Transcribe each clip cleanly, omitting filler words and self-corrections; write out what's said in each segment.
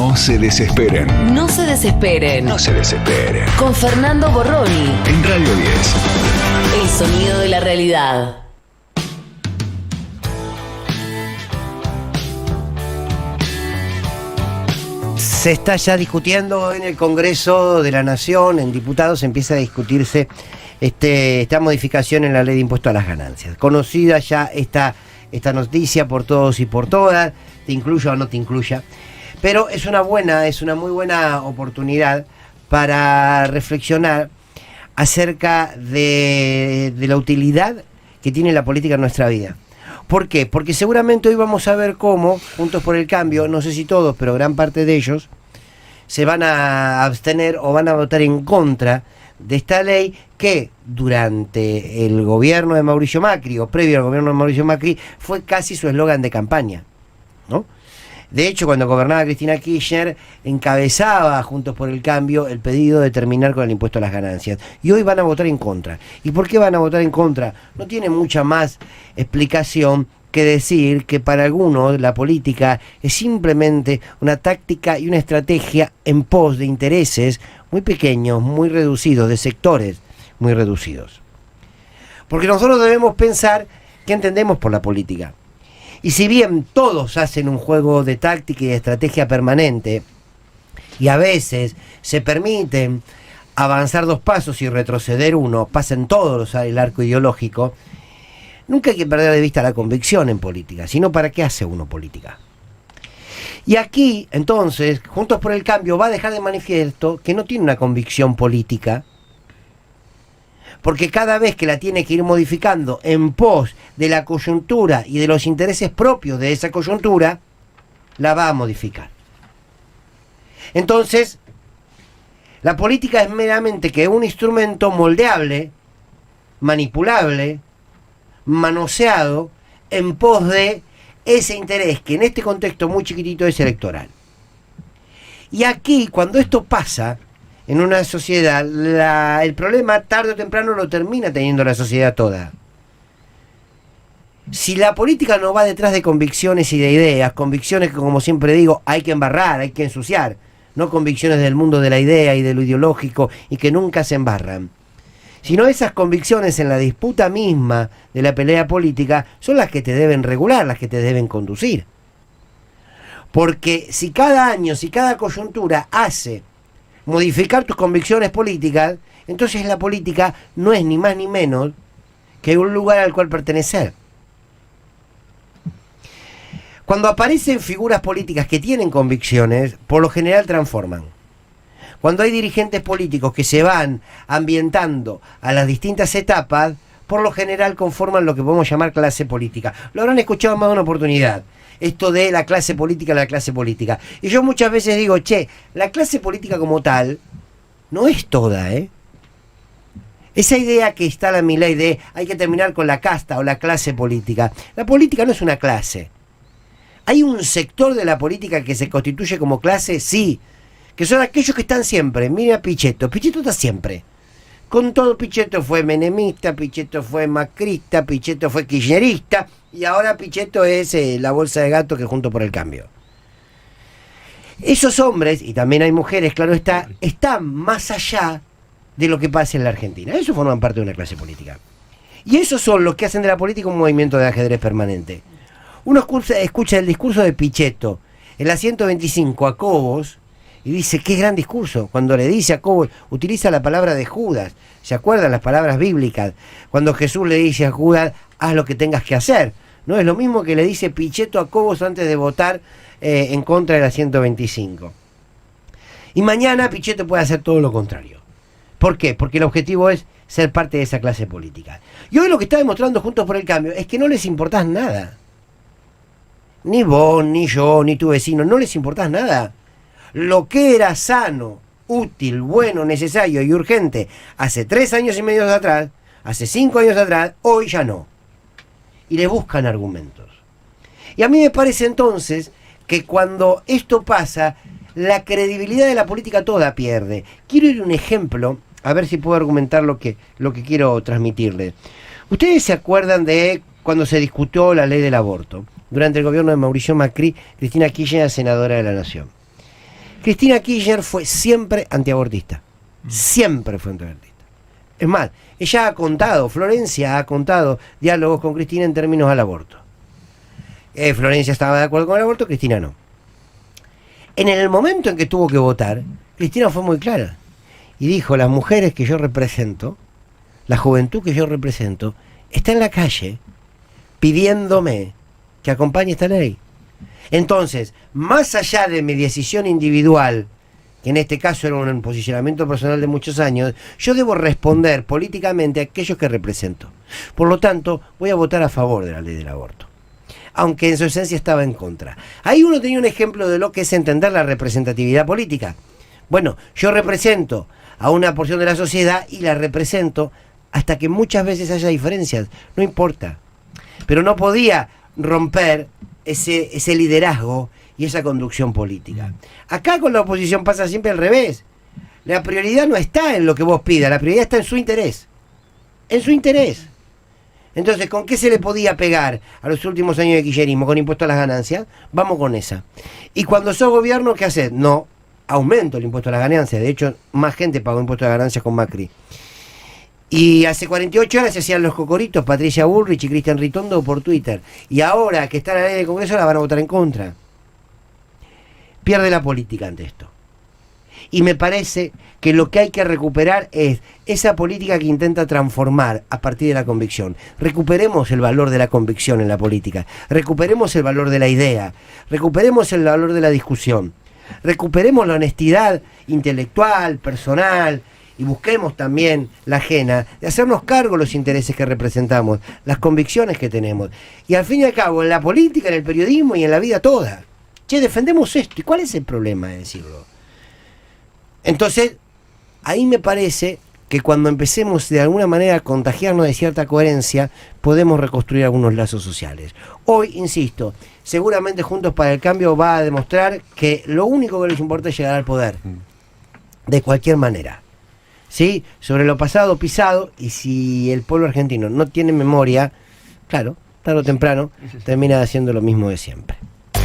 No se desesperen. No se desesperen. No se desesperen. Con Fernando Borroni. En Radio 10. El sonido de la realidad. Se está ya discutiendo en el Congreso de la Nación, en diputados, empieza a discutirse esta modificación en la ley de impuesto a las ganancias. Conocida ya esta noticia por todos y por todas, te incluya o no te incluya, pero es una muy buena oportunidad para reflexionar acerca de la utilidad que tiene la política en nuestra vida. ¿Por qué? Porque seguramente hoy vamos a ver cómo, Juntos por el Cambio, no sé si todos, pero gran parte de ellos, se van a abstener o van a votar en contra de esta ley que durante el gobierno de Mauricio Macri, o previo al gobierno de Mauricio Macri, fue casi su eslogan de campaña, ¿no? De hecho, cuando gobernaba Cristina Kirchner, encabezaba Juntos por el Cambio el pedido de terminar con el impuesto a las ganancias. Y hoy van a votar en contra. ¿Y por qué van a votar en contra? No tiene mucha más explicación que decir que para algunos la política es simplemente una táctica y una estrategia en pos de intereses muy pequeños, muy reducidos, de sectores muy reducidos. Porque nosotros debemos pensar qué entendemos por la política. Y si bien todos hacen un juego de táctica y de estrategia permanente, y a veces se permiten avanzar 2 pasos y retroceder 1, pasen todos el arco ideológico, nunca hay que perder de vista la convicción en política, sino para qué hace uno política. Y aquí, entonces, Juntos por el Cambio va a dejar de manifiesto que no tiene una convicción política, porque cada vez que la tiene que ir modificando en pos de la coyuntura y de los intereses propios de esa coyuntura, la va a modificar. Entonces, la política es meramente que un instrumento moldeable, manipulable, manoseado, en pos de ese interés que en este contexto muy chiquitito es electoral. Y aquí, cuando esto pasa en una sociedad, el problema tarde o temprano lo termina teniendo la sociedad toda. Si la política no va detrás de convicciones y de ideas, convicciones que, como siempre digo, hay que embarrar, hay que ensuciar, no convicciones del mundo de la idea y de lo ideológico y que nunca se embarran, sino esas convicciones en la disputa misma de la pelea política son las que te deben regular, las que te deben conducir. Porque si cada año, si cada coyuntura hace modificar tus convicciones políticas, entonces la política no es ni más ni menos que un lugar al cual pertenecer. Cuando aparecen figuras políticas que tienen convicciones, por lo general transforman. Cuando hay dirigentes políticos que se van ambientando a las distintas etapas, por lo general conforman lo que podemos llamar clase política. Lo habrán escuchado en más de una oportunidad, esto de la clase política, la clase política. Y yo muchas veces digo, la clase política como tal no es toda, Esa idea que instala Milei de hay que terminar con la casta o la clase política. La política no es una clase. ¿Hay un sector de la política que se constituye como clase? Sí. Que son aquellos que están siempre. Mira Pichetto. Pichetto está siempre. Con todo, Pichetto fue menemista, Pichetto fue macrista, Pichetto fue kirchnerista, y ahora Pichetto es la bolsa de gato que Juntos por el Cambio. Esos hombres, y también hay mujeres, claro está, están más allá de lo que pasa en la Argentina. Eso forman parte de una clase política. Y esos son los que hacen de la política un movimiento de ajedrez permanente. Uno escucha el discurso de Pichetto en la 125 a Cobos, y dice, qué gran discurso. Cuando le dice a Cobos, utiliza la palabra de Judas. ¿Se acuerdan las palabras bíblicas? Cuando Jesús le dice a Judas, haz lo que tengas que hacer. No es lo mismo que le dice Pichetto a Cobos antes de votar en contra de la 125. Y mañana Pichetto puede hacer todo lo contrario. ¿Por qué? Porque el objetivo es ser parte de esa clase política. Y hoy lo que está demostrando Juntos por el Cambio es que no les importás nada. Ni vos, ni yo, ni tu vecino, no les importás nada. Lo que era sano, útil, bueno, necesario y urgente hace 3 años y medio atrás, hace 5 años atrás, hoy ya no. Y le buscan argumentos. Y a mí me parece entonces que cuando esto pasa, la credibilidad de la política toda pierde. Quiero ir a un ejemplo, a ver si puedo argumentar lo que quiero transmitirle. ¿Ustedes se acuerdan de cuando se discutió la ley del aborto? Durante el gobierno de Mauricio Macri, Cristina Kirchner era senadora de la Nación. Cristina Kirchner fue siempre antiabortista. Siempre fue antiabortista. Es más, ella ha contado, Florencia ha contado diálogos con Cristina en términos al aborto. Florencia estaba de acuerdo con el aborto, Cristina no. En el momento en que tuvo que votar, Cristina fue muy clara y dijo: las mujeres que yo represento, la juventud que yo represento, está en la calle pidiéndome que acompañe esta ley. Entonces, más allá de mi decisión individual, que en este caso era un posicionamiento personal de muchos años, yo debo responder políticamente a aquellos que represento. Por lo tanto, voy a votar a favor de la ley del aborto, aunque en su esencia estaba en contra. Ahí uno tenía un ejemplo de lo que es entender la representatividad política. Bueno, yo represento a una porción de la sociedad y la represento hasta que muchas veces haya diferencias, no importa. Pero no podía romper ese liderazgo y esa conducción política. Acá con la oposición pasa siempre al revés. La prioridad no está en lo que vos pidas, la prioridad está en su interés. En su interés. Entonces, ¿con qué se le podía pegar a los últimos años de kirchnerismo? Con impuesto a las ganancias. Vamos con esa. Y cuando sos gobierno, ¿qué haces? No, aumento el impuesto a las ganancias. De hecho, más gente pagó impuesto a las ganancias con Macri. Y hace 48 horas se hacían los cocoritos Patricia Bullrich y Cristian Ritondo por Twitter. Y ahora que está la ley del Congreso, la van a votar en contra. Pierde la política ante esto. Y me parece que lo que hay que recuperar es esa política que intenta transformar a partir de la convicción. Recuperemos el valor de la convicción en la política. Recuperemos el valor de la idea. Recuperemos el valor de la discusión. Recuperemos la honestidad intelectual, personal, y busquemos también la ajena, de hacernos cargo de los intereses que representamos, las convicciones que tenemos. Y al fin y al cabo, en la política, en el periodismo y en la vida toda. Che, defendemos esto. ¿Y cuál es el problema de decirlo? Entonces, ahí me parece que cuando empecemos de alguna manera a contagiarnos de cierta coherencia, podemos reconstruir algunos lazos sociales. Hoy, insisto, seguramente Juntos para el Cambio va a demostrar que lo único que les importa es llegar al poder. De cualquier manera. ¿Sí? Sobre lo pasado pisado, y si el pueblo argentino no tiene memoria, claro, tarde o temprano, termina haciendo lo mismo de siempre.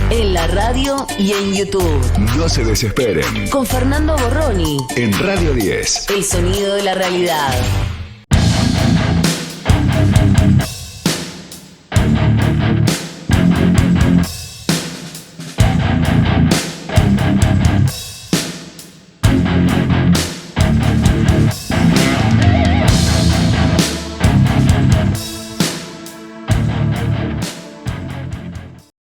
En la radio y en YouTube. No se desesperen. Con Fernando Borroni. En Radio 10. El sonido de la realidad.